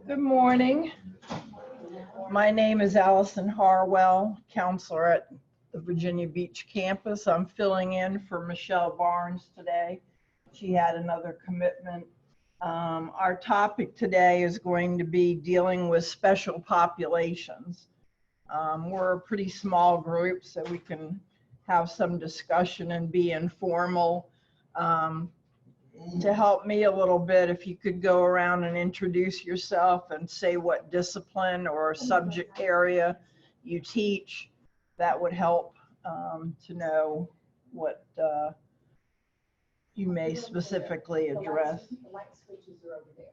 Good morning. My name is Allison Harwell, counselor at the Virginia Beach campus. I'm filling in for Michelle Barnes today. She had another commitment. Our topic today is going to be dealing with special populations. We're a pretty small group, so we can have some discussion and be informal. To help me a little bit, if you could go around and introduce yourself and say what discipline or subject area you teach, that would help to know what you may specifically address. The light switches are over there.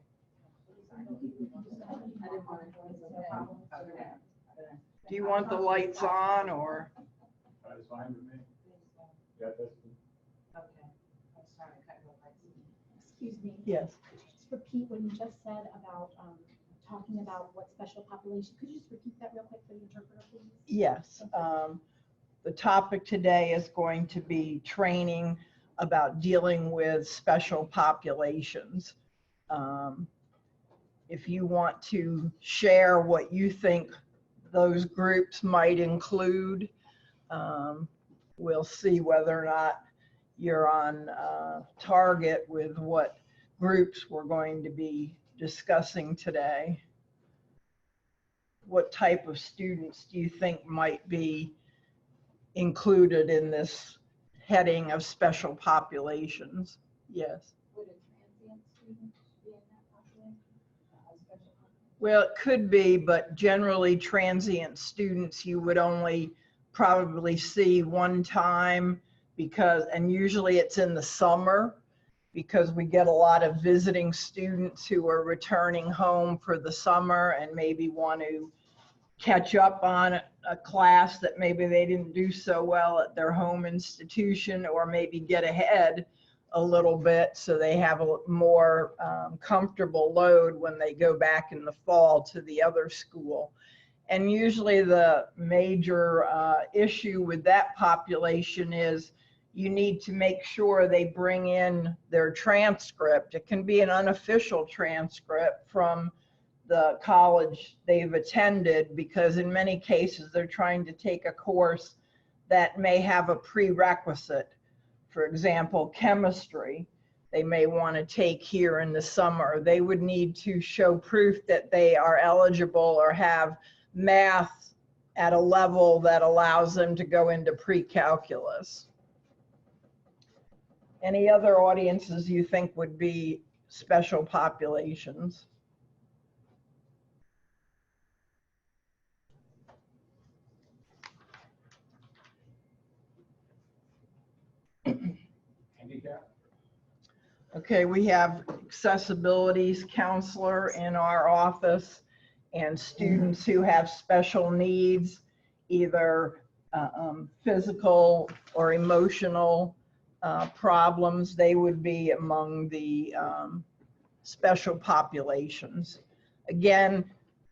Do you want the lights on or? That's fine with me. Yeah, that's good. Okay. I was trying to cut the lights. Excuse me. Yes. Could you just repeat what you just said about talking about what special population? Could you just repeat that real quick for the interpreter, please? Yes. The topic today is going to be training about dealing with special populations. If you want to share what you think those groups might include, we'll see whether or not you're on target with what groups we're going to be discussing today. What type of students do you think might be included in this heading of special populations? Yes. Would a transient student be in that population? A special population? Well, it could be, but generally transient students you would only probably see one time and usually it's in the summer because we get a lot of visiting students who are returning home for the summer and maybe want to catch up on a class that maybe they didn't do so well at their home institution, or maybe get ahead a little bit so they have a more comfortable load when they go back in the fall to the other school. And usually the major issue with that population is you need to make sure they bring in their transcript. It can be an unofficial transcript from the college they've attended, because in many cases they're trying to take a course that may have a prerequisite. For example, chemistry, they may want to take here in the summer. They would need to show proof that they are eligible or have math at a level that allows them to go into pre-calculus. Any other audiences you think would be special populations? Handicap? Okay, we have accessibilities counselor in our office, and students who have special needs, either physical or emotional problems, they would be among the special populations. Again,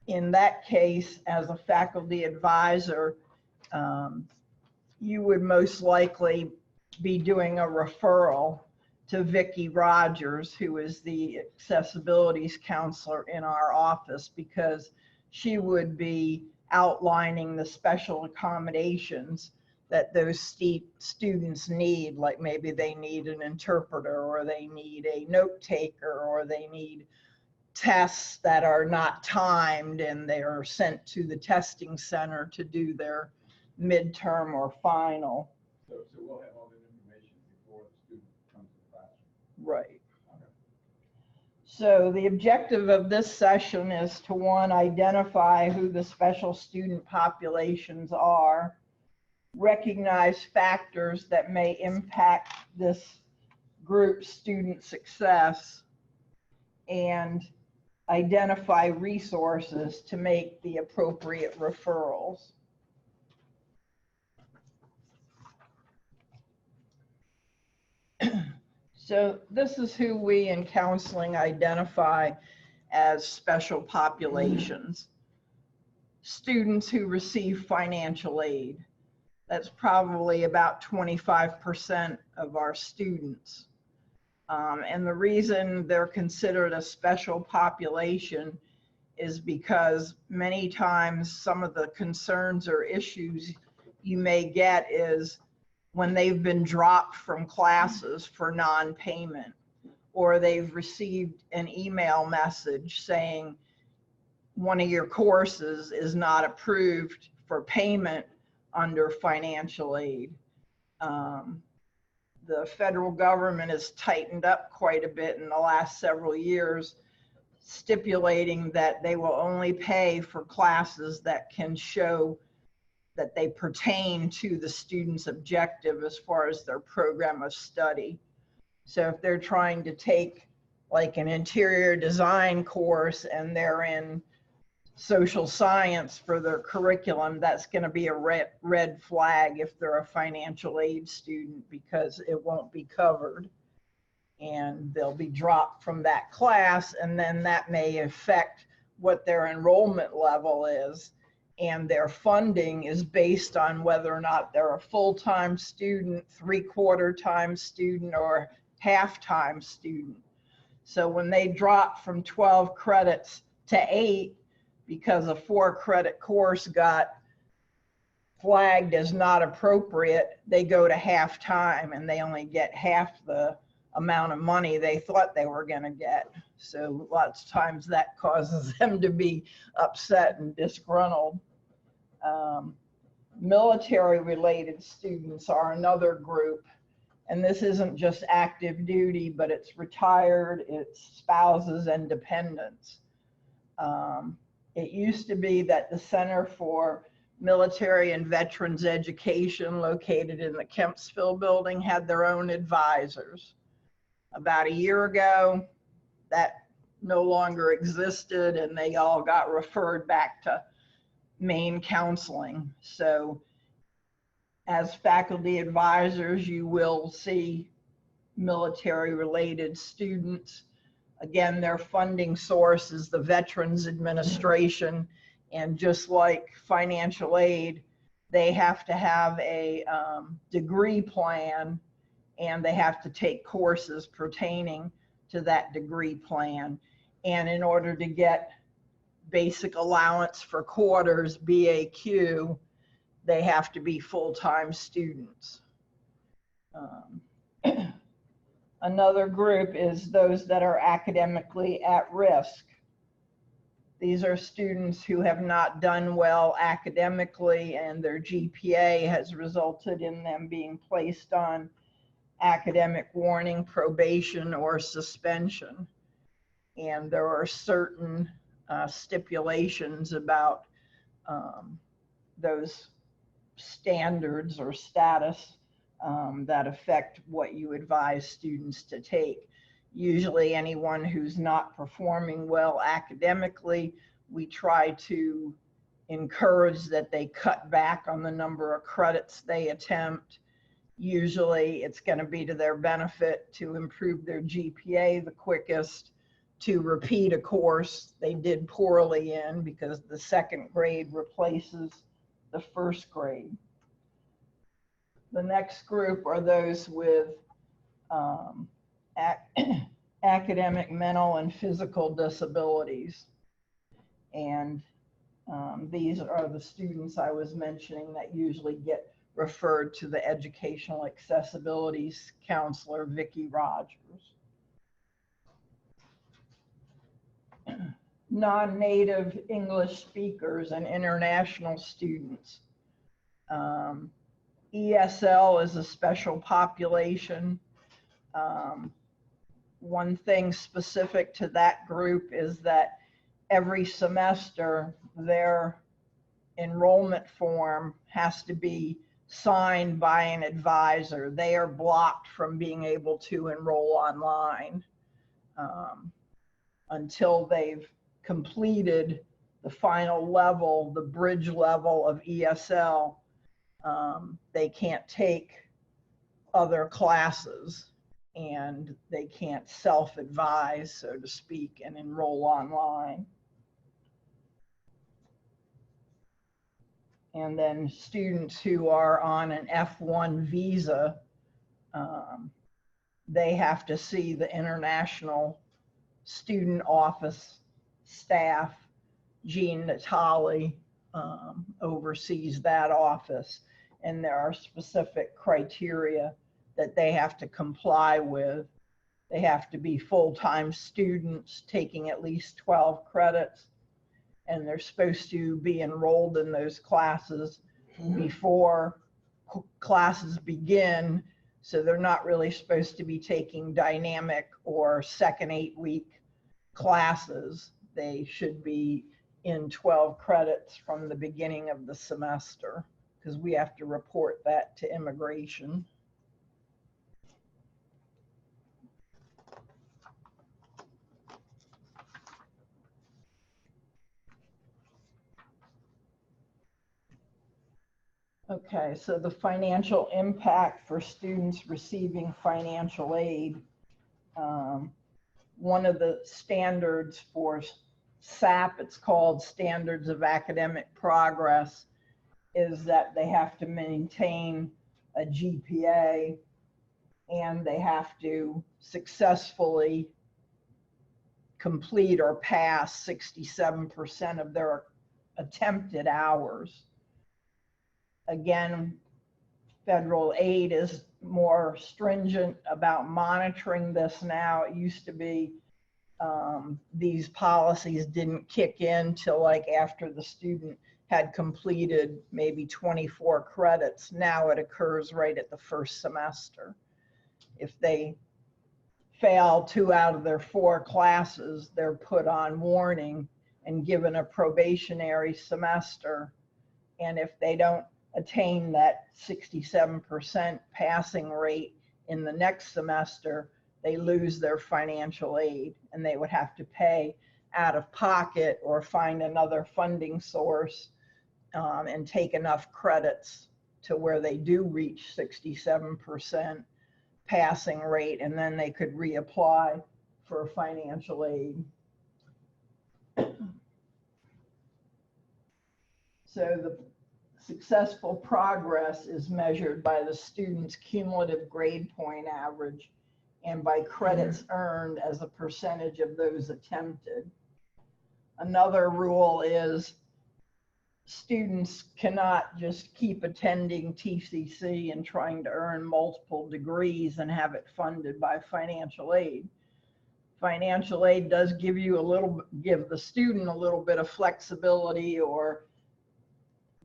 in that case, as a faculty advisor, you would most likely be doing a referral to Vicki Rogers, who is the accessibilities counselor in our office, because she would be outlining the special accommodations that those students need, like maybe they need an interpreter, or they need a note taker, or they need tests that are not timed and they are sent to the testing center to do their midterm or final. So we'll have all that information before the student comes to the classroom. Right. Okay. So the objective of this session is to, one, identify who the special student populations are, recognize factors that may impact this group's student success, and identify resources to make the appropriate referrals. So this is who we in counseling identify as special populations. Students who receive financial aid. That's probably about 25% of our students. And the reason they're considered a special population is because many times some of the concerns or issues you may get is when they've been dropped from classes for non-payment, or they've received an email message saying one of your courses is not approved for payment under financial aid. The federal government has tightened up quite a bit in the last several years, stipulating that they will only pay for classes that can show that they pertain to the student's objective as far as their program of study. So if they're trying to take like an interior design course and they're in social science for their curriculum, that's going to be a red flag if they're a financial aid student, because it won't be covered and they'll be dropped from that class, and then that may affect what their enrollment level is, and their funding is based on whether or not they're a full-time student, three-quarter time student, or half-time student. So when they drop from 12 credits to 8 because a 4-credit course got flagged as not appropriate, they go to half-time and they only get half the amount of money they thought they were going to get. So lots of times that causes them to be upset and disgruntled. Military-related students are another group, and this isn't just active duty, but it's retired, it's spouses and dependents. It used to be that the Center for Military and Veterans Education, located in the Kempsville building, had their own advisors. About a year ago, that no longer existed, and they all got referred back to main counseling. So as faculty advisors, you will see military-related students. Again, their funding source is the Veterans Administration, and just like financial aid, they have to have a degree plan, and they have to take courses pertaining to that degree plan. And in order to get basic allowance for quarters, BAQ, they have to be full-time students. Another group is those that are academically at risk. These are students who have not done well academically, and their GPA has resulted in them being placed on academic warning, probation, or suspension. And there are certain stipulations about those standards or status that affect what you advise students to take. Usually anyone who's not performing well academically, we try to encourage that they cut back on the number of credits they attempt. Usually it's going to be to their benefit to improve their GPA the quickest, to repeat a course they did poorly in, because the second grade replaces the first grade. The next group are those with academic, mental, and physical disabilities. And these are the students I was mentioning that usually get referred to the educational accessibility counselor, Vicki Rogers. Non-native English speakers and international students. ESL is a special population. One thing specific to that group is that every semester their enrollment form has to be signed by an advisor. They are blocked from being able to enroll online until they've completed the final level, the bridge level of ESL. They can't take other classes, and they can't self-advise, so to speak, and enroll online. And then students who are on an F1 visa, they have to see the international student office staff. Jean Natali oversees that office, and there are specific criteria that they have to comply with. They have to be full-time students taking at least 12 credits, and they're supposed to be enrolled in those classes before classes begin. So they're not really supposed to be taking dynamic or second 8-week classes. They should be in 12 credits from the beginning of the semester, because we have to report that to immigration. Okay, so the financial impact for students receiving financial aid. One of the standards for SAP, it's called Standards of Academic Progress, is that they have to maintain a GPA and they have to successfully complete or pass 67% of their attempted hours. Again, federal aid is more stringent about monitoring this now. It used to be these policies didn't kick in till like after the student had completed maybe 24 credits. Now it occurs right at the first semester. If they fail 2 out of their 4 classes, they're put on warning and given a probationary semester. And if they don't attain that 67% passing rate in the next semester, they lose their financial aid, and they would have to pay out of pocket or find another funding source and take enough credits to where they do reach 67% passing rate, and then they could reapply for financial aid. So the successful progress is measured by the student's cumulative grade point average and by credits earned as a percentage of those attempted. Another rule is students cannot just keep attending TCC and trying to earn multiple degrees and have it funded by financial aid. Financial aid does give the student a little bit of flexibility or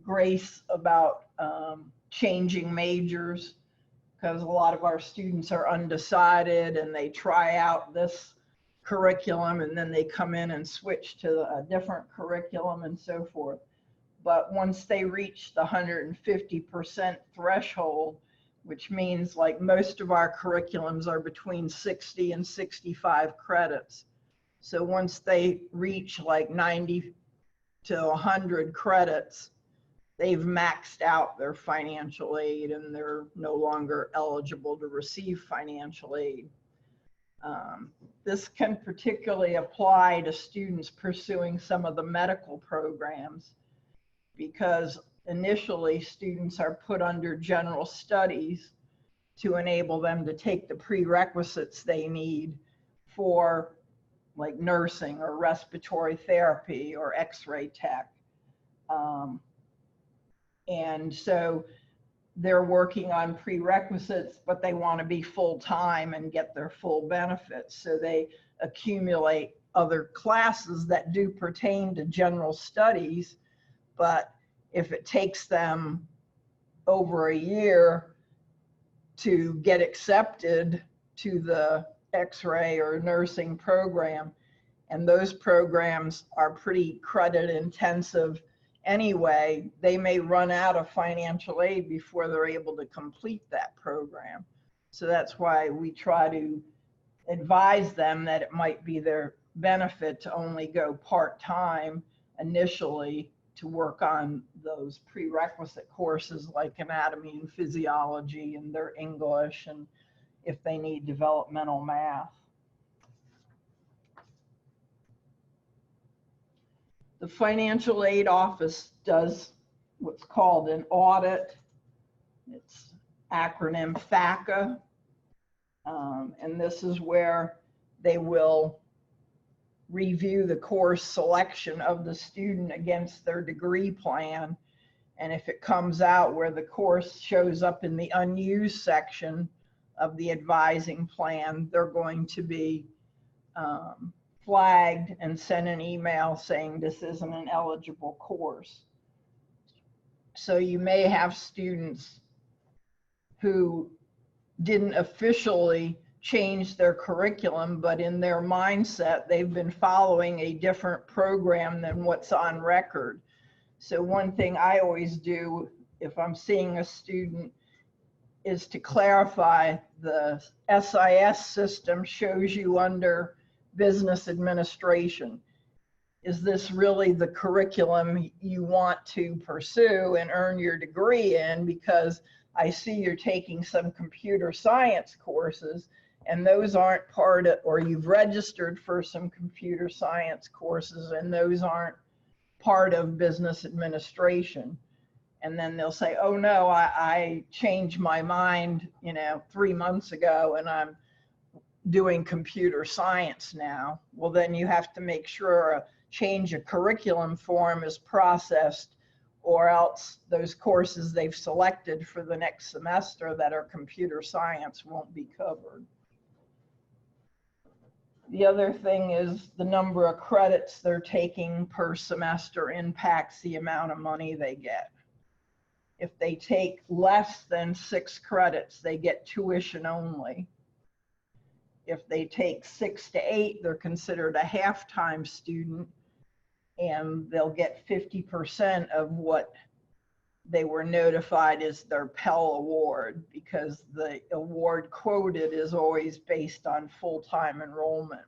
grace about changing majors, because a lot of our students are undecided and they try out this curriculum and then they come in and switch to a different curriculum and so forth. But once they reach the 150% threshold, which means like most of our curriculums are between 60 and 65 credits. So once they reach like 90 to 100 credits, they've maxed out their financial aid and they're no longer eligible to receive financial aid. This can particularly apply to students pursuing some of the medical programs, because initially students are put under general studies to enable them to take the prerequisites they need for like nursing or respiratory therapy or x-ray tech. And so they're working on prerequisites, but they want to be full-time and get their full benefits. So they accumulate other classes that do pertain to general studies, but if it takes them over a year to get accepted to the x-ray or nursing program, and those programs are pretty credit intensive anyway, they may run out of financial aid before they're able to complete that program. So that's why we try to advise them that it might be their benefit to only go part-time initially to work on those prerequisite courses like anatomy and physiology and their English, and if they need developmental math. The financial aid office does what's called an audit. It's acronym FACA. And this is where they will review the course selection of the student against their degree plan. And if it comes out where the course shows up in the unused section of the advising plan, they're going to be flagged and send an email saying this isn't an eligible course. So you may have students who didn't officially change their curriculum, but in their mindset, they've been following a different program than what's on record. So one thing I always do if I'm seeing a student is to clarify the SIS system shows you under business administration. Is this really the curriculum you want to pursue and earn your degree in? Because I see you're taking some computer science courses and those aren't part of, or you've registered for some computer science courses and those aren't part of business administration. And then they'll say, oh no, I changed my mind, 3 months ago and I'm doing computer science now. Well, then you have to make sure a change of curriculum form is processed, or else those courses they've selected for the next semester that are computer science won't be covered. The other thing is the number of credits they're taking per semester impacts the amount of money they get. If they take less than 6 credits, they get tuition only. If they take 6 to 8, they're considered a half-time student, and they'll get 50% of what they were notified as their Pell Award, because the award quoted is always based on full-time enrollment.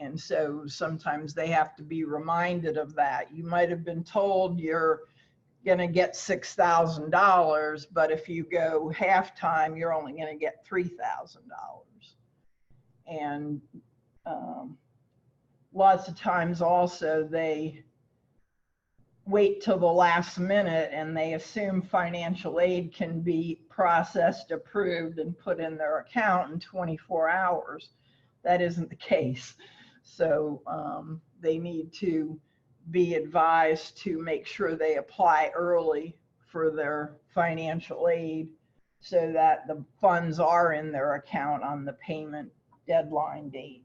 And so sometimes they have to be reminded of that. You might have been told you're going to get $6,000, but if you go half-time, you're only going to get $3,000. And lots of times also they wait till the last minute and they assume financial aid can be processed, approved, and put in their account in 24 hours. That isn't the case. So they need to be advised to make sure they apply early for their financial aid so that the funds are in their account on the payment deadline date.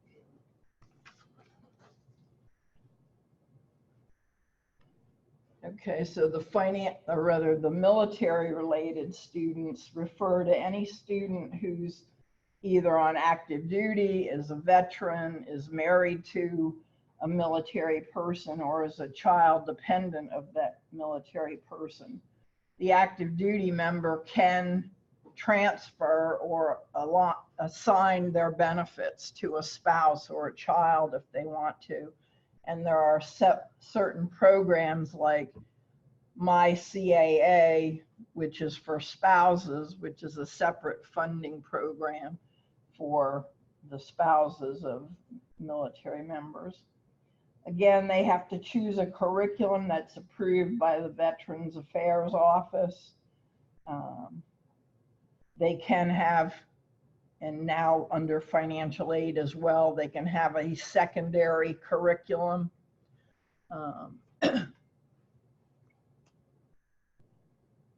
Okay, so the military related students refer to any student who's either on active duty, is a veteran, is married to a military person, or is a child dependent of that military person. The active duty member can transfer or assign their benefits to a spouse or a child if they want to. And there are certain programs like MyCAA, which is for spouses, which is a separate funding program for the spouses of military members. Again, they have to choose a curriculum that's approved by the Veterans Affairs Office. They can have, and now under financial aid as well, they can have a secondary curriculum.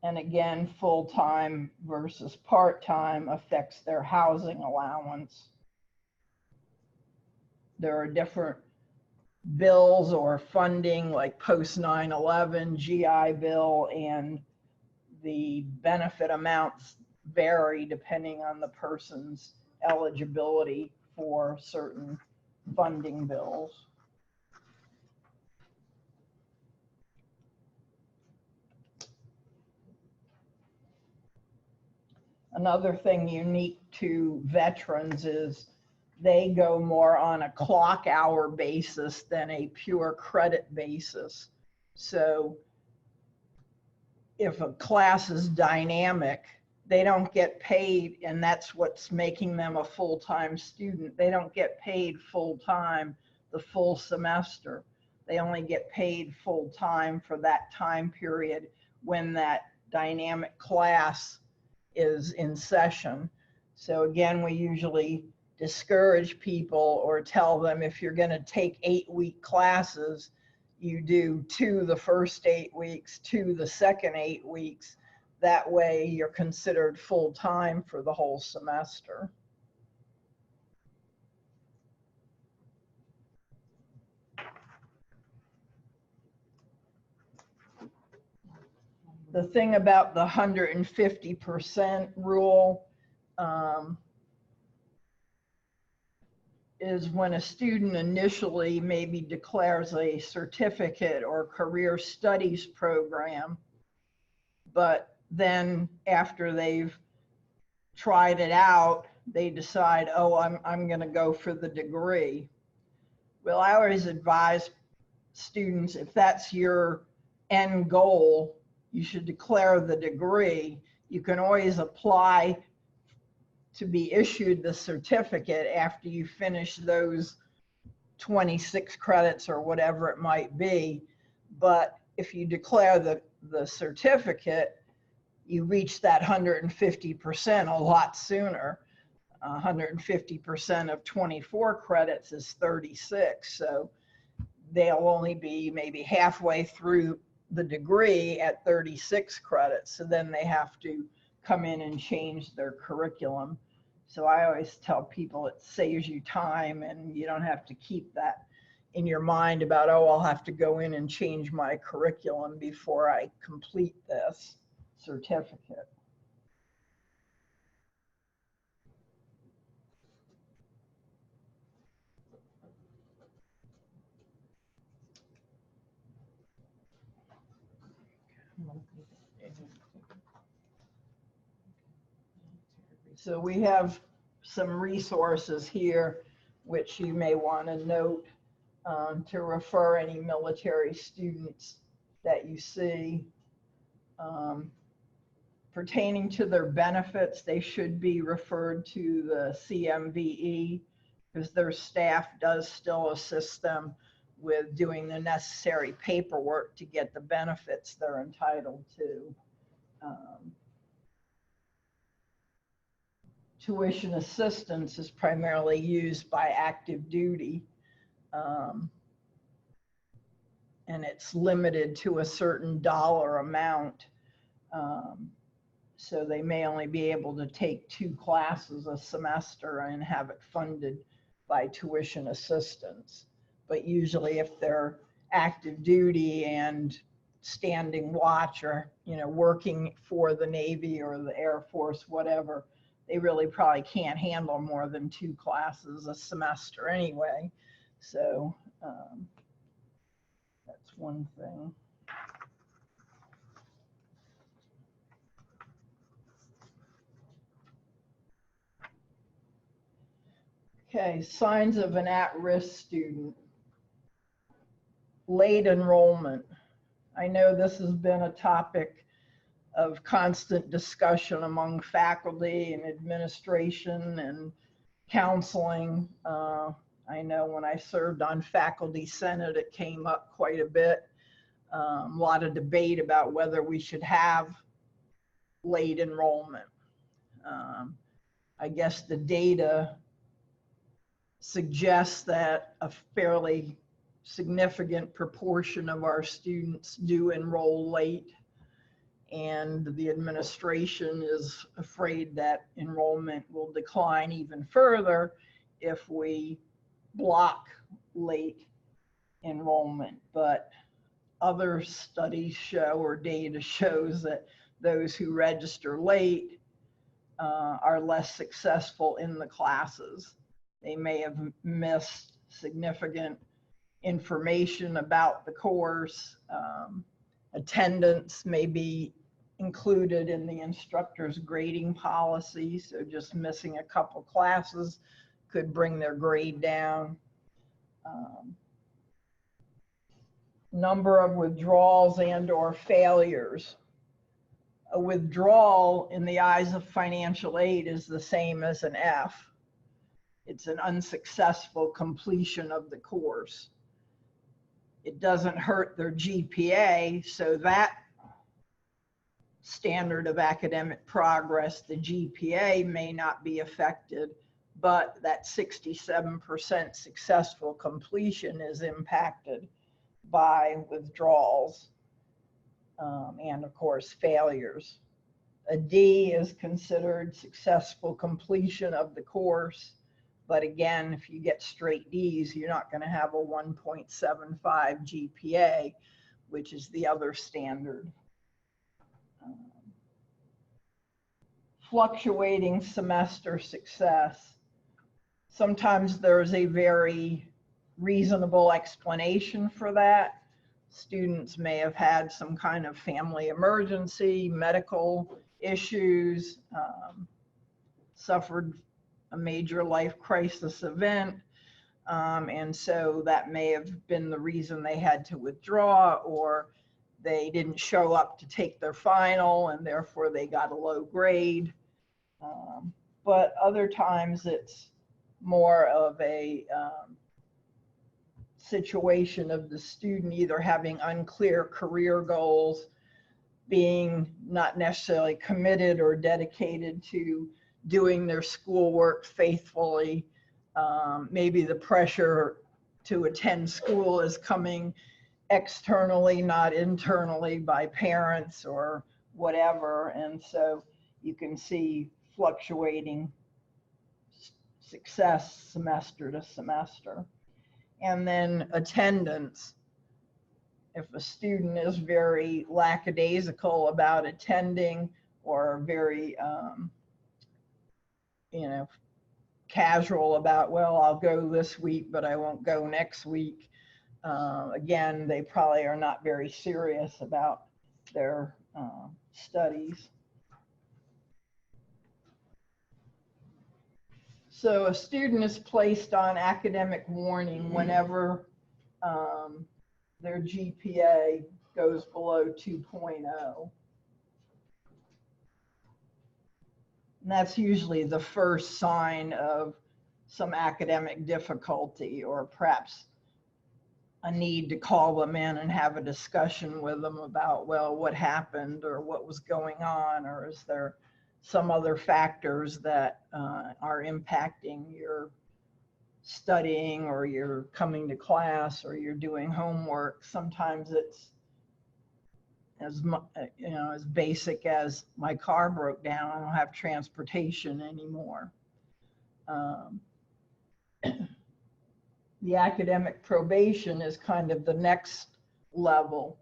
And again, full-time versus part-time affects their housing allowance. There are different bills or funding like post 9/11, GI Bill, and the benefit amounts vary depending on the person's eligibility for certain funding bills. Another thing unique to veterans is they go more on a clock hour basis than a pure credit basis. So if a class is dynamic, they don't get paid, and that's what's making them a full-time student. They don't get paid full-time the full semester. They only get paid full-time for that time period when that dynamic class is in session. So again, we usually discourage people or tell them if you're going to take 8-week classes, you do 2 the first 8 weeks, 2 the second 8 weeks. That way you're considered full-time for the whole semester. The thing about the 150% rule is when a student initially maybe declares a certificate or career studies program, but then after they've tried it out, they decide, oh, I'm going to go for the degree. Well, I always advise students, if that's your end goal, you should declare the degree. You can always apply to be issued the certificate after you finish those 26 credits or whatever it might be. But if you declare the certificate, you reach that 150% a lot sooner. 150% of 24 credits is 36. So they'll only be maybe halfway through the degree at 36 credits. So then they have to come in and change their curriculum. So I always tell people it saves you time and you don't have to keep that in your mind about, oh, I'll have to go in and change my curriculum before I complete this certificate. So we have some resources here which you may want to note to refer any military students that you see. Pertaining to their benefits, they should be referred to the CMVE because their staff does still assist them with doing the necessary paperwork to get the benefits they're entitled to. Tuition assistance is primarily used by active duty, and it's limited to a certain dollar amount. So they may only be able to take 2 classes a semester and have it funded by tuition assistance. But usually if they're active duty and standing watch or, working for the Navy or the Air Force, whatever, they really probably can't handle more than 2 classes a semester anyway. So that's one thing. Okay, signs of an at-risk student. Late enrollment. I know this has been a topic of constant discussion among faculty and administration and counseling. I know when I served on faculty senate, it came up quite a bit. A lot of debate about whether we should have late enrollment. I guess the data suggests that a fairly significant proportion of our students do enroll late, and the administration is afraid that enrollment will decline even further if we block late enrollment. But other studies show, or data shows, that those who register late are less successful in the classes. They may have missed significant information about the course. Attendance may be included in the instructor's grading policy, so just missing a couple classes could bring their grade down. Number of withdrawals and/or failures. A withdrawal in the eyes of financial aid is the same as an F. It's an unsuccessful completion of the course. It doesn't hurt their GPA, so that standard of academic progress, the GPA may not be affected, but that 67% successful completion is impacted by withdrawals and of course failures. A D is considered successful completion of the course. But again, if you get straight Ds, you're not going to have a 1.75 GPA, which is the other standard. Fluctuating semester success. Sometimes there's a very reasonable explanation for that. Students may have had some kind of family emergency, medical issues, suffered a major life crisis event, and so that may have been the reason they had to withdraw, or they didn't show up to take their final and therefore they got a low grade. But other times it's more of a situation of the student either having unclear career goals, being not necessarily committed or dedicated to doing their schoolwork faithfully. Maybe the pressure to attend school is coming externally, not internally, by parents or whatever. And so you can see fluctuating success semester to semester. And then attendance. If a student is very lackadaisical about attending or very, casual about, well, I'll go this week, but I won't go next week. Again, they probably are not very serious about their studies. So a student is placed on academic warning whenever their GPA goes below 2.0. And that's usually the first sign of some academic difficulty, or perhaps a need to call them in and have a discussion with them about, well, what happened or what was going on, or is there some other factors that are impacting your studying, or you're coming to class, or you're doing homework. Sometimes it's as basic as my car broke down, I don't have transportation anymore. The academic probation is kind of the next level.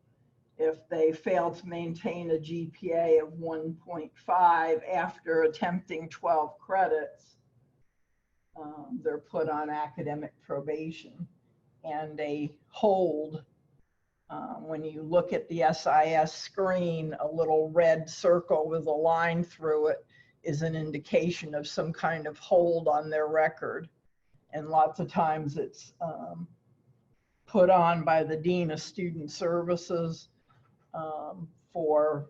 If they fail to maintain a GPA of 1.5 after attempting 12 credits, they're put on academic probation. And a hold, when you look at the SIS screen, a little red circle with a line through it is an indication of some kind of hold on their record. And lots of times it's put on by the Dean of Student Services for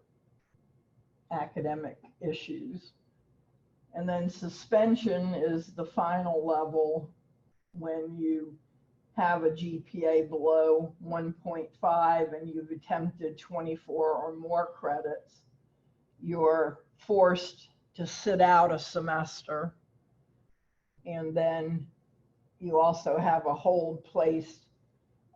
academic issues. And then suspension is the final level when you have a GPA below 1.5 and you've attempted 24 or more credits. You're forced to sit out a semester, and then you also have a hold placed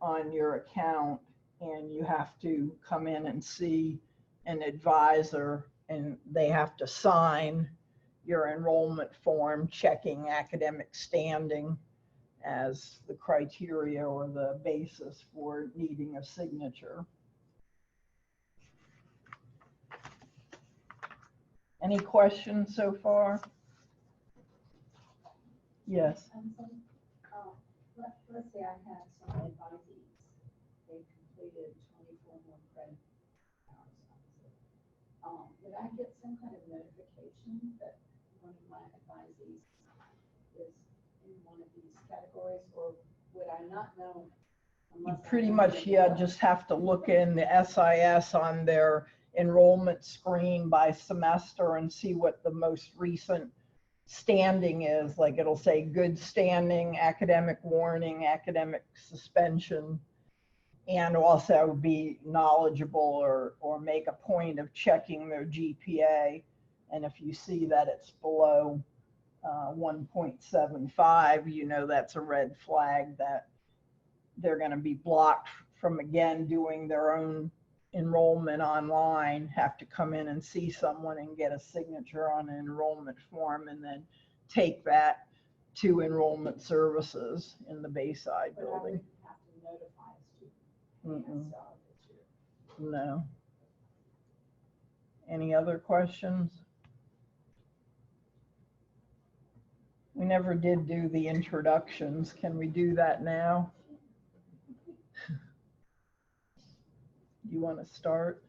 on your account, and you have to come in and see an advisor, and they have to sign your enrollment form checking academic standing as the criteria or the basis for needing a signature. Any questions so far? Yes. Let's say I had some advisees. They completed 24 more credit hours. Would I get some kind of notification that one of my advisees is in one of these categories, or would I not know? You pretty much, just have to look in the SIS on their enrollment screen by semester and see what the most recent standing is. Like it'll say good standing, academic warning, academic suspension. and also be knowledgeable or make a point of checking their GPA. And if you see that it's below 1.75, you know that's a red flag that they're going to be blocked from again doing their own enrollment online, have to come in and see someone and get a signature on an enrollment form and then take that to enrollment services in the Bayside But I building. wouldn't have to notify a student. Mm-mm. So it's No. Any other questions? We never did do the introductions. Can we do that now? You want to start?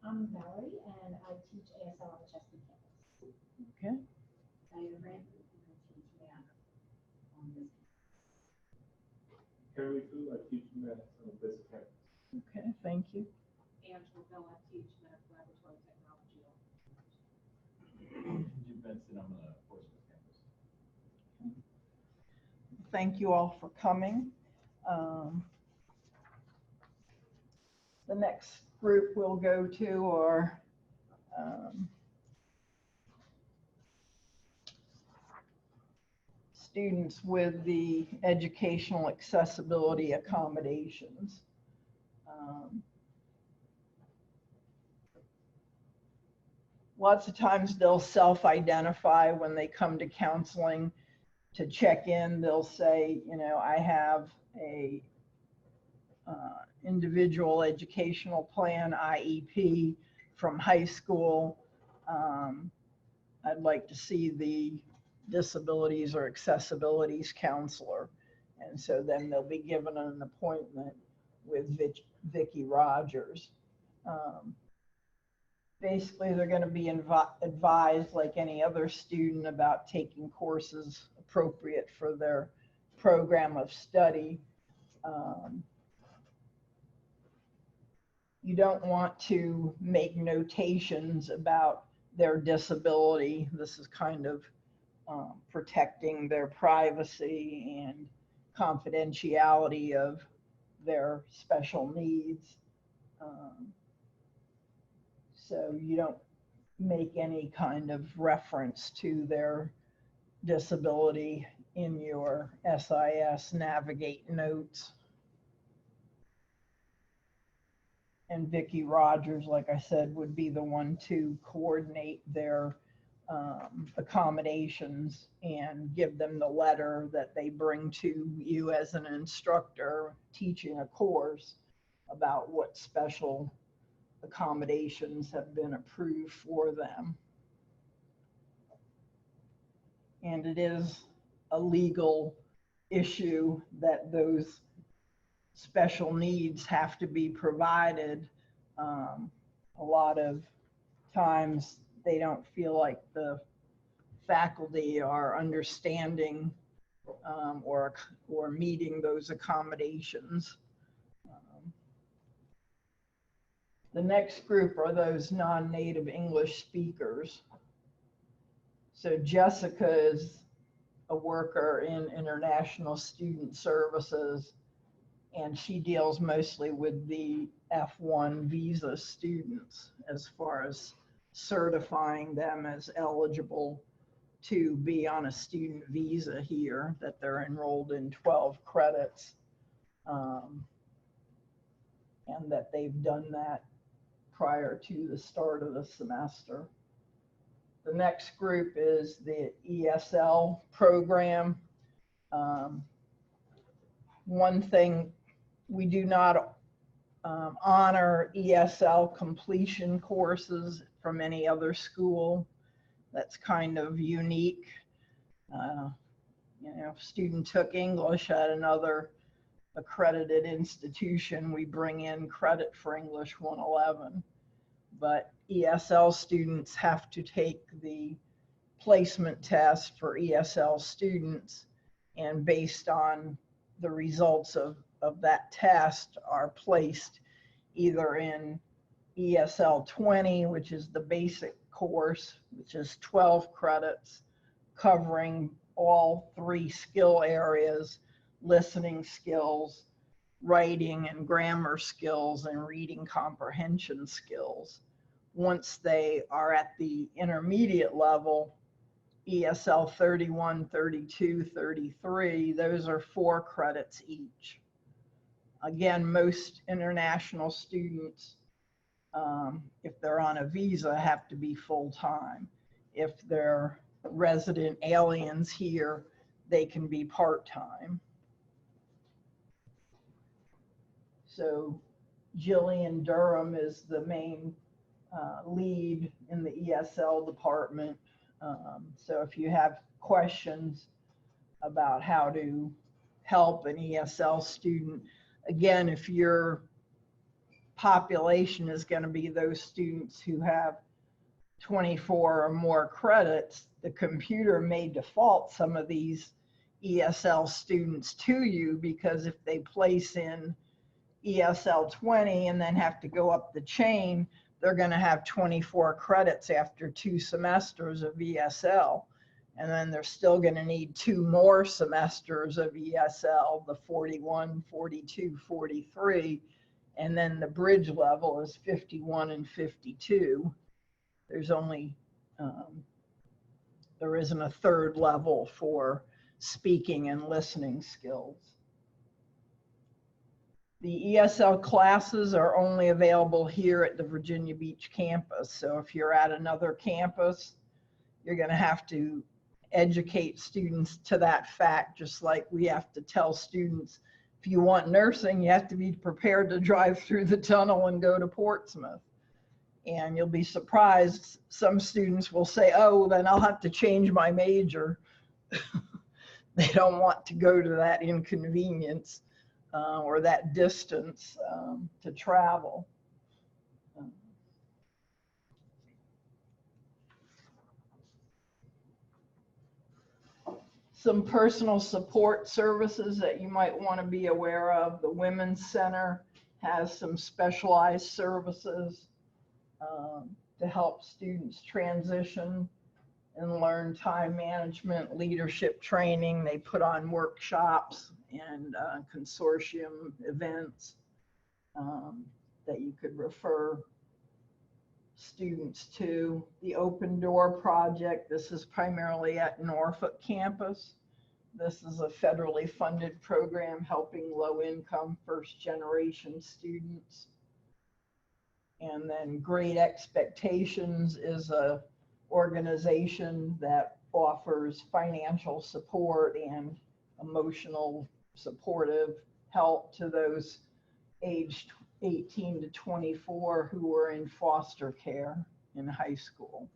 I'm Valerie, and I teach ASL on the Chesapeake campus. Okay. Diana Brand, and I teach math on this. Kerry Fu, I teach math on this campus. Okay, thank you. Angela Bell, I teach math laboratory technology. Jim Benson, I'm on the Portsmouth campus. Thank you all for coming. The next group we'll go to are students with the educational accessibility accommodations. Lots of times they'll self-identify when they come to counseling to check in. They'll say, you know, I have a individual educational plan, IEP, from high school. I'd like to see the disabilities or accessibilities counselor. And so then they'll be given an appointment with Vicki Rogers. Basically, they're going to be advised like any other student about taking courses appropriate for their program of study. You don't want to make notations about their disability. This is kind of protecting their privacy and confidentiality of their special needs. So you don't make any kind of reference to their disability in your SIS Navigate notes. And Vicki Rogers, like I said, would be the one to coordinate their accommodations and give them the letter that they bring to you as an instructor teaching a course about what special accommodations have been approved for them. And it is a legal issue that those special needs have to be provided. A lot of times they don't feel like the faculty are understanding or meeting those accommodations. The next group are those non-native English speakers. So Jessica is a worker in international student services, and she deals mostly with the F1 visa students as far as certifying them as eligible to be on a student visa here, that they're enrolled in 12 credits, and that they've done that prior to the start of the semester. The next group is the ESL program. One thing, we do not honor ESL completion courses from any other school. That's kind of unique. You know, if a student took English at another accredited institution, we bring in credit for English 111. But ESL students have to take the placement test for ESL students, and based on the results of that test are placed either in ESL 20, which is the basic course, which is 12 credits covering all 3 skill areas: listening skills, writing and grammar skills and reading comprehension skills. Once they are at the intermediate level, ESL 31, 32, 33, those are 4 credits each. Again, most international students, if they're on a visa, have to be full-time. If they're resident aliens here, they can be part-time. So Jillian Durham is the main lead in the ESL department. So if you have questions about how to help an ESL student, again, if your population is going to be those students who have 24 or more credits, the computer may default some of these ESL students to you, because if they place in ESL 20 and then have to go up the chain, they're going to have 24 credits after 2 semesters of ESL. And then they're still going to need 2 more semesters of ESL, the 41, 42, 43. And then the bridge level is 51 and 52. There's only, there isn't a 3rd level for speaking and listening skills. The ESL classes are only available here at the Virginia Beach campus. So if you're at another campus, you're going to have to educate students to that fact, just like we have to tell students, if you want nursing, you have to be prepared to drive through the tunnel and go to Portsmouth. And you'll be surprised, some students will say, oh, then I'll have to change my major. They don't want to go to that inconvenience or that distance to travel. Some personal support services that you might want to be aware of. The Women's Center has some specialized services to help students transition and learn time management, leadership training. They put on workshops and consortium events that you could refer students to. The Open Door Project, this is primarily at Norfolk campus. This is a federally funded program helping low-income first-generation students. And then Great Expectations is a organization that offers financial support and emotional supportive help to those aged 18 to 24 who were in foster care in high school.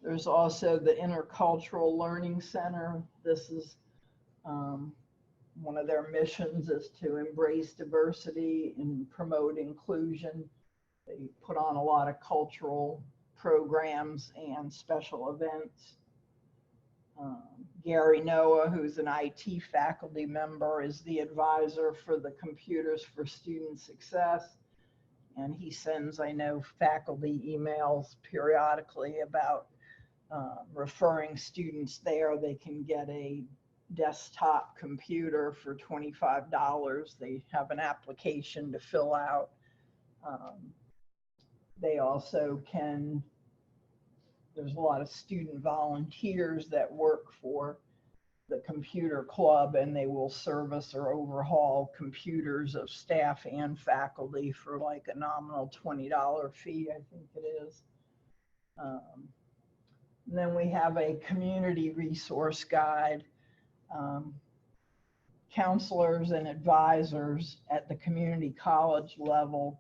There's also the Intercultural Learning Center. This is one of their missions is to embrace diversity and promote inclusion. They put on a lot of cultural programs and special events. Gary Noah, who's an IT faculty member, is the advisor for the Computers for Student Success. And he sends, I know, faculty emails periodically about referring students there. They can get a desktop computer for $25. They have an application to fill out. They also can, there's a lot of student volunteers that work for the computer club, and they will service or overhaul computers of staff and faculty for like a nominal $20 fee, I think it is. And then we have a community resource guide. Counselors and advisors at the community college level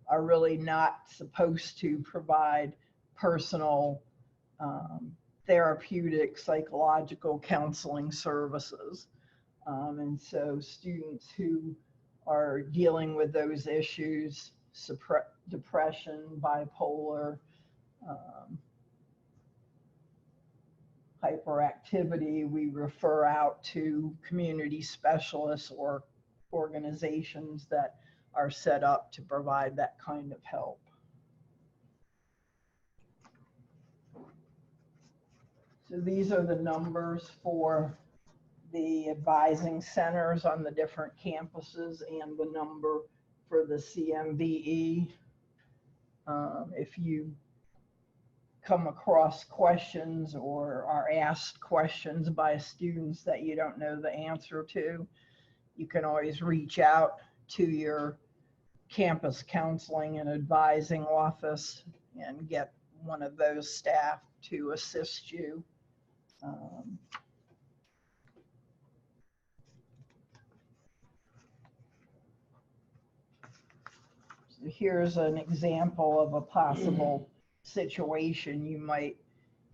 are really not supposed to provide personal therapeutic psychological counseling services. And so students who are dealing with those issues, depression, bipolar, hyperactivity, we refer out to community specialists or organizations that are set up to provide that kind of help. So these are the numbers for the advising centers on the different campuses and the number for the CMBE. If you come across questions or are asked questions by students that you don't know the answer to, you can always reach out to your campus counseling and advising office and get one of those staff to assist you. So here's an example of a possible situation you might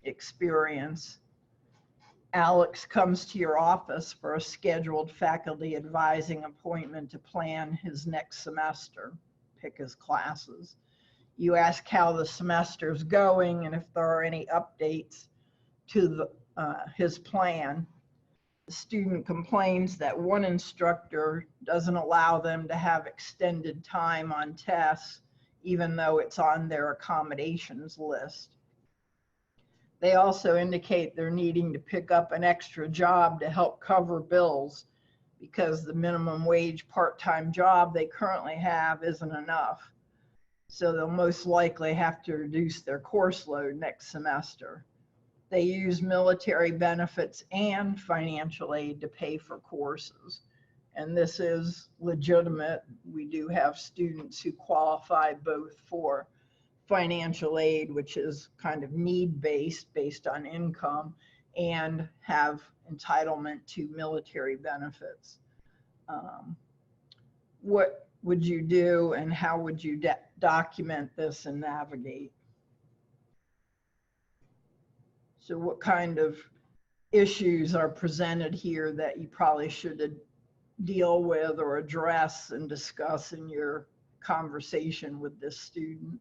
experience. Alex comes to your office for a scheduled faculty advising appointment to plan his next semester, pick his classes. You ask how the semester's going and if there are any updates to his plan. The student complains that one instructor doesn't allow them to have extended time on tests, even though it's on their accommodations list. They also indicate they're needing to pick up an extra job to help cover bills because the minimum wage part-time job they currently have isn't enough. So they'll most likely have to reduce their course load next semester. They use military benefits and financial aid to pay for courses. And this is legitimate. We do have students who qualify both for financial aid, which is kind of need-based, based on income, and have entitlement to military benefits. What would you do and how would you document this and navigate? So what kind of issues are presented here that you probably should deal with or address and discuss in your conversation with this student?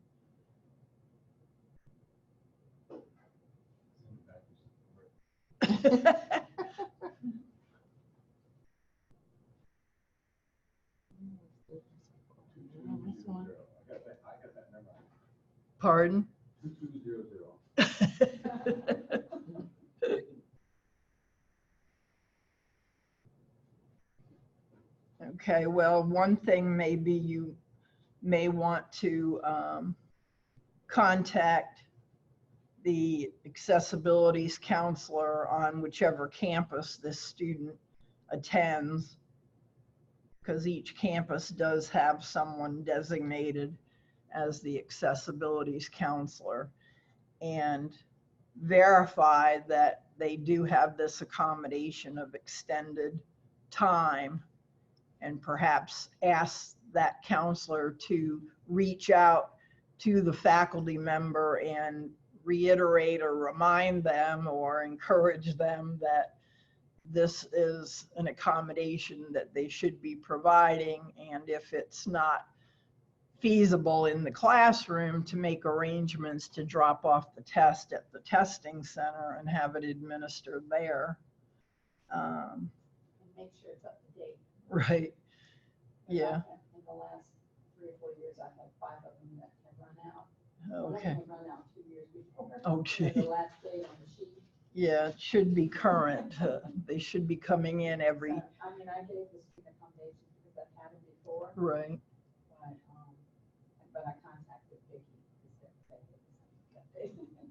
Pardon? 2200. Okay, well, one thing maybe you may want to contact the accessibilities counselor on whichever campus this student attends, because each campus does have someone designated as the accessibilities counselor, and verify that they do have this accommodation of extended time, and perhaps ask that counselor to reach out to the faculty member and reiterate or remind them or encourage them that this is an accommodation that they should be providing, and if it's not feasible in the classroom, to make arrangements to drop off the test at the testing center and have it administered there. And make sure it's up to date. Right. Yeah. In the last 3 or 4 years, I've had 5 of them that have run out. Okay. One run out 2 years before. Oh, gee. The last date on the sheet. Yeah, it should be current. They should be coming in every. So, I mean, I gave the student accommodation because I've had them before. Right. But I contacted Vicki.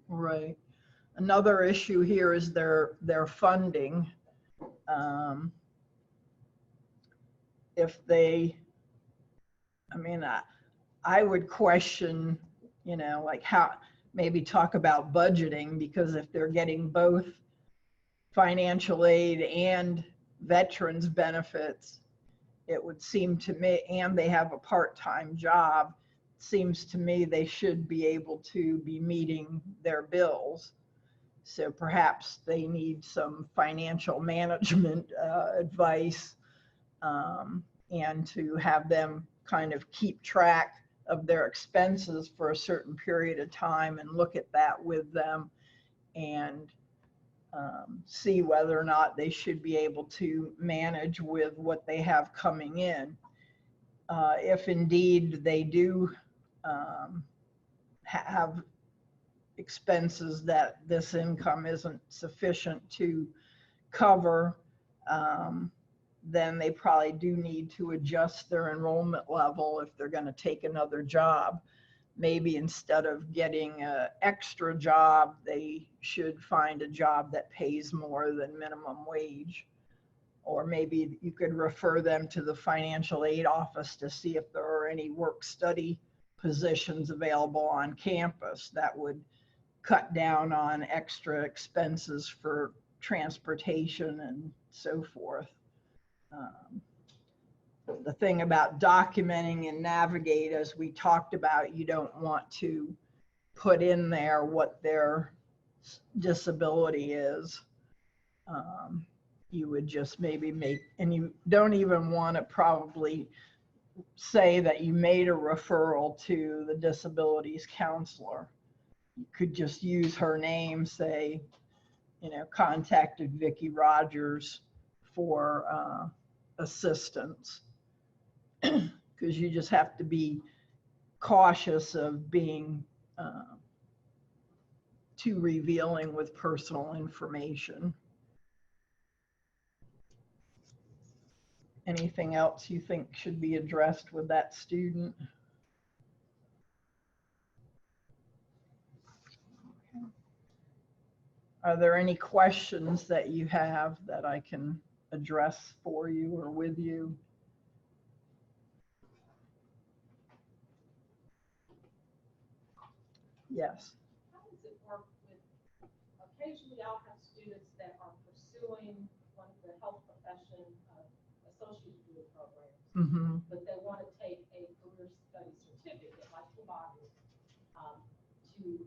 Right. Another issue here is their funding. If they, I mean, I would question, you know, like how, maybe talk about budgeting, because if they're getting both financial aid and veterans benefits, it would seem to me, and they have a part-time job, seems to me they should be able to be meeting their bills. So perhaps they need some financial management advice, and to have them kind of keep track of their expenses for a certain period of time and look at that with them and see whether or not they should be able to manage with what they have coming in. If indeed they do have expenses that this income isn't sufficient to cover, then they probably do need to adjust their enrollment level if they're going to take another job. Maybe instead of getting an extra job, they should find a job that pays more than minimum wage. Or maybe you could refer them to the financial aid office to see if there are any work-study positions available on campus that would cut down on extra expenses for transportation and so forth. The thing about documenting and Navigate, as we talked about, you don't want to put in there what their disability is. You would just maybe make, and you don't even want to probably say that you made a referral to the disabilities counselor. You could just use her name, say, you know, contacted Vicki Rogers for assistance. Because you just have to be cautious of being too revealing with personal information. Anything else you think should be addressed with that student? Okay. Are there any questions that you have that I can address for you or with you? Yes. How does it work with, occasionally I'll have students that are pursuing one of the health profession associate degree programs, but they want to take a career study certificate like phlebotomy to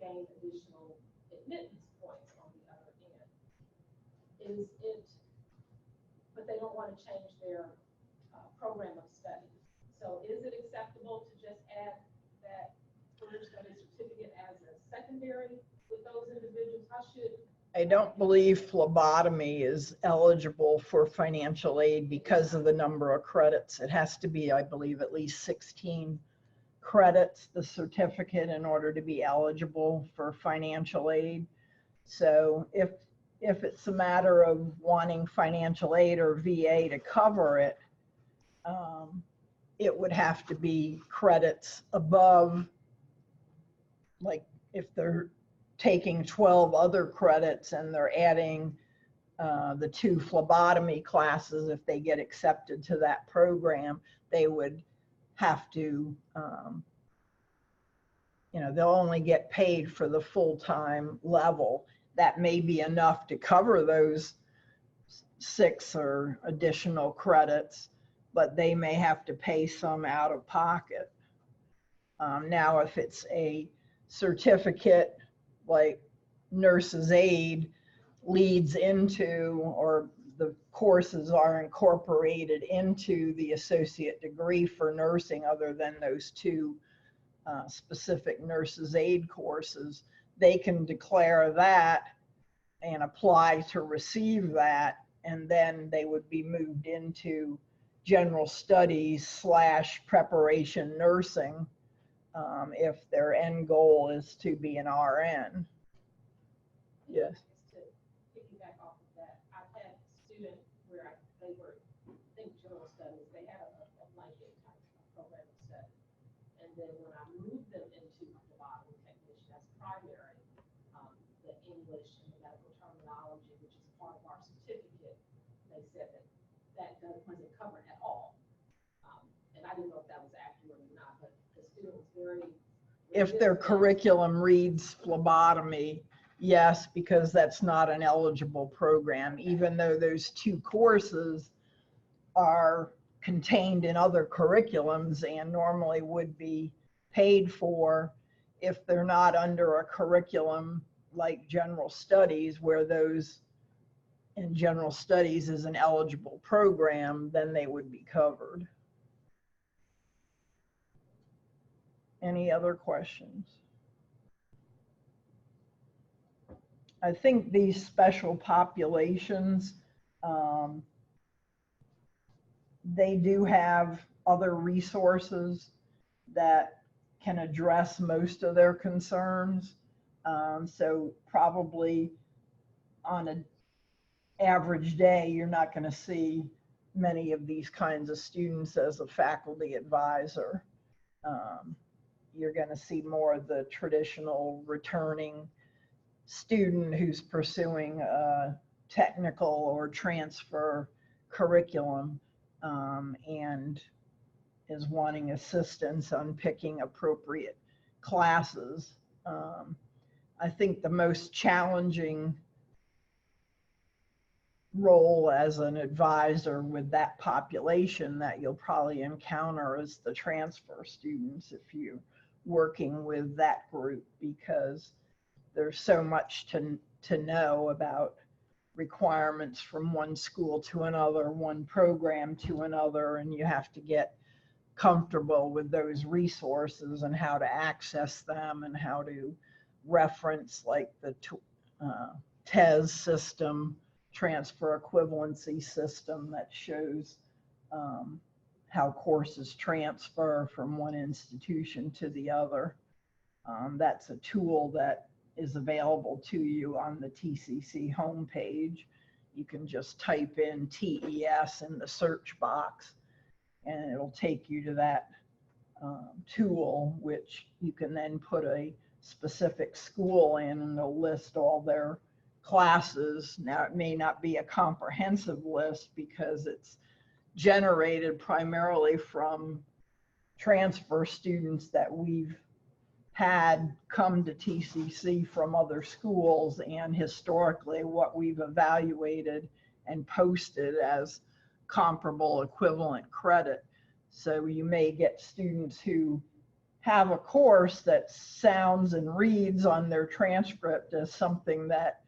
gain additional admittance points on the other end. Is it, but they don't want to change their program of study. So is it acceptable to just add that career study certificate as a secondary with those individuals? How should I don't believe phlebotomy is eligible for financial aid because of the number of credits. It has to be, I believe, at least 16 credits, the certificate, in order to be eligible for financial aid. So if it's a matter of wanting financial aid or VA to cover it, it would have to be credits above, like if they're taking 12 other credits and they're adding the 2 phlebotomy classes, if they get accepted to that program, they would have to, you know, they'll only get paid for the full-time level. That may be enough to cover those 6 or additional credits, but they may have to pay some out of pocket. Now, if it's a certificate like nurse's aid leads into, or the courses are incorporated into the associate degree for nursing, other than those 2 specific nurse's aid courses, they can declare that and apply to receive that, and then they would be moved into general studies / preparation nursing if their end goal is to be an RN. Yes. To piggyback off of that, I've had students where they were, I think, general studies, they had a blanket type of program of study. And then when I moved them into phlebotomy technician as primary, the English and the medical terminology, which is part of our certificate, they said that wasn't covered at all. And I didn't know if that was accurate or not, but the student was very, if their curriculum reads phlebotomy, yes, because that's not an eligible program, even though those 2 courses are contained in other curriculums and normally would be paid for. If they're not under a curriculum like general studies, where those in general studies is an eligible program, then they would be covered. Any other questions? I think these special populations, they do have other resources that can address most of their concerns. So probably on an average day, you're not going to see many of these kinds of students as a faculty advisor. You're going to see more of the traditional returning student who's pursuing a technical or transfer curriculum and is wanting assistance on picking appropriate classes. I think the most challenging role as an advisor with that population that you'll probably encounter is the transfer students if you're working with that group, because there's so much to know about requirements from one school to another, one program to another, and you have to get comfortable with those resources and how to access them and how to reference like the TES system, transfer equivalency system that shows how courses transfer from one institution to the other. That's a tool that is available to you on the TCC homepage. You can just type in TES in the search box and it'll take you to that tool, which you can then put a specific school in and it'll list all their classes. Now, it may not be a comprehensive list because it's generated primarily from transfer students that we've had come to TCC from other schools, and historically what we've evaluated and posted as comparable equivalent credit. So you may get students who have a course that sounds and reads on their transcript as something that,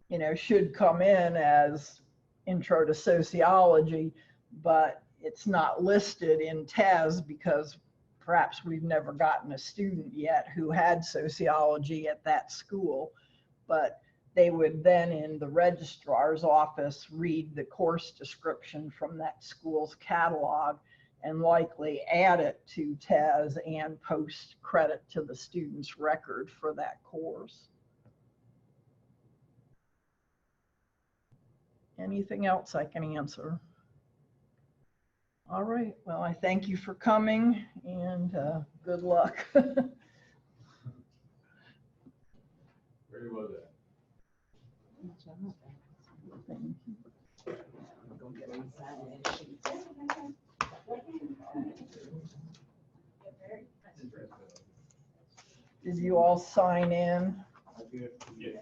you know, should come in as intro to sociology, but it's not listed in TES because perhaps we've never gotten a student yet who had sociology at that school. But they would then in the registrar's office read the course description from that school's catalog and likely add it to TES and post credit to the student's record for that course. Anything else I can answer? All right, well, I thank you for coming and good luck. Very well done. Did you all sign in? Yes.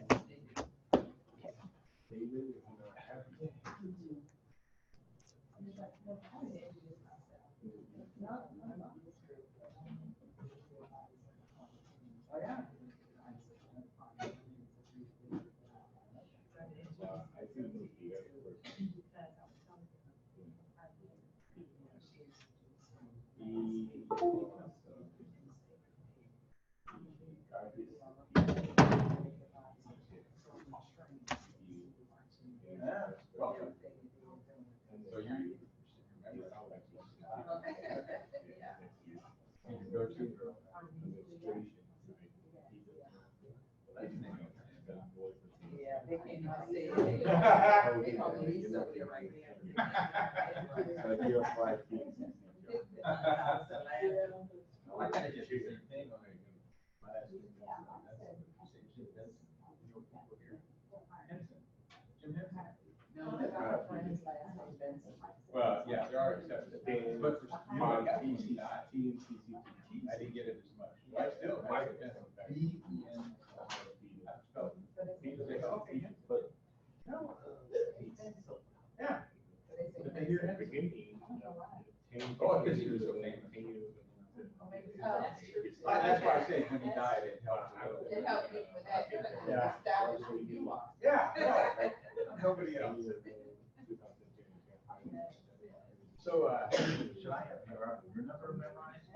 Well, yeah, there are exceptions, but for my TCC, I didn't get it as much. I still, I yeah. But then you're at the beginning. Oh, because he was so famous. That's why I say when he died, it helped. It helped me with that. Yeah. Yeah, no, nobody else. So, should I have your number memorized?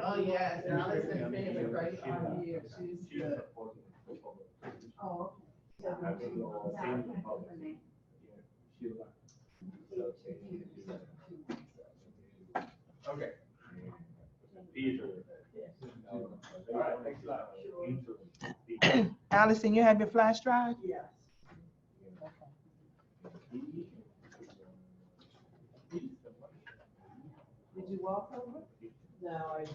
Oh, yeah, Allison's been a great idea. She's the. Oh. Okay. Peter. All right, thanks a lot. Allison, you have your flash drive? Yes. Did you walk over? No, I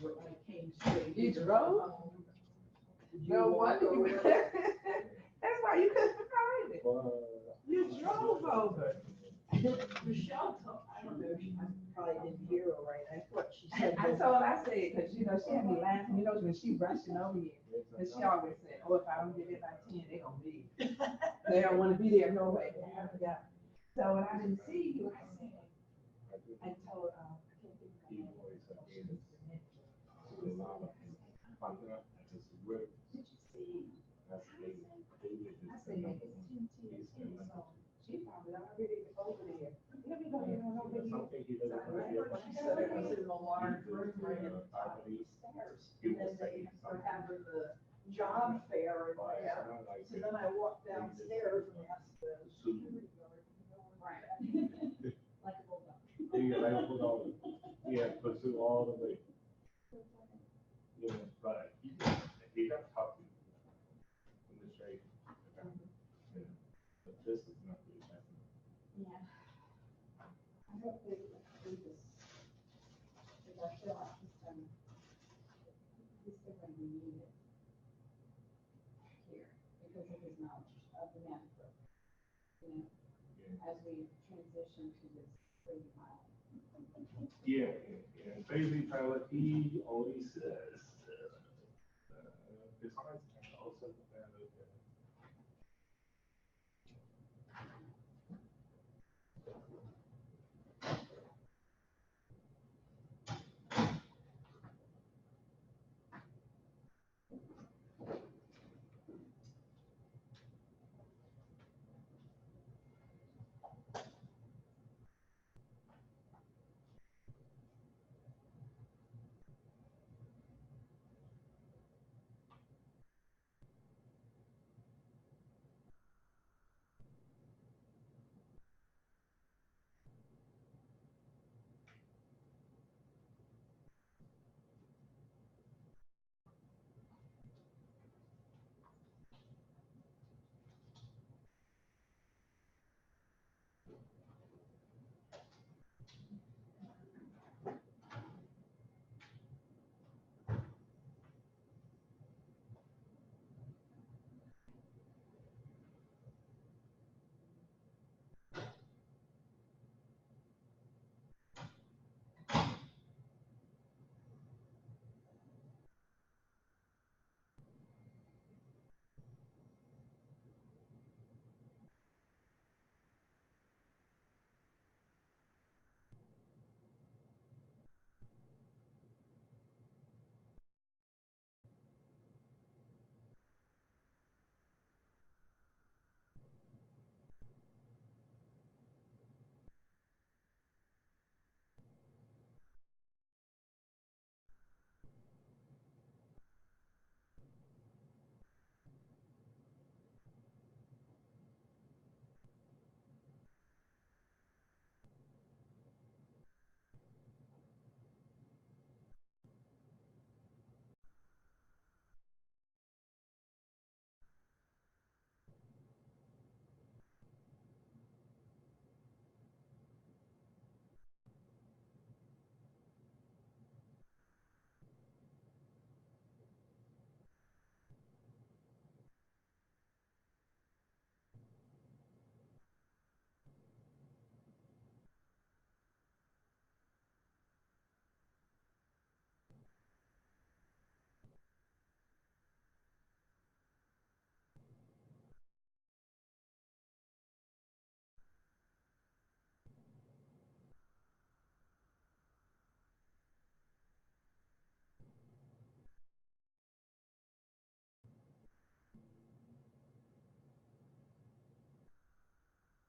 came straight. You here. drove? Did you No walk wonder you. over? That's why you couldn't find it. You drove over. Michelle told, I don't know, I probably didn't hear her right. I thought she said. I told her, I said, because you know, she had me laughing, you know, when she rushing over here. Because she always said, oh, if I don't get it by 10, they gonna leave. They don't want to be there no way. I forgot. So when I didn't see you, I said, I told, I can't think of her name. Did you see? I said, she probably already over there. Let me go ahead and over here. She said it was in the large room right at the top of the stairs. And then they were having the job fair in there. So then I walked downstairs and asked the. Right. Like a bulldog. Yeah, like a bulldog. Yeah, pursue all the way. Yeah, but he got talking in the straight. But this is not really happening. Yeah. I hope they do this. Because I feel like he's going to need it here because of his knowledge of the math program. You know, as we transition to this free mile. Yeah, and basically, what he always says, it's hard to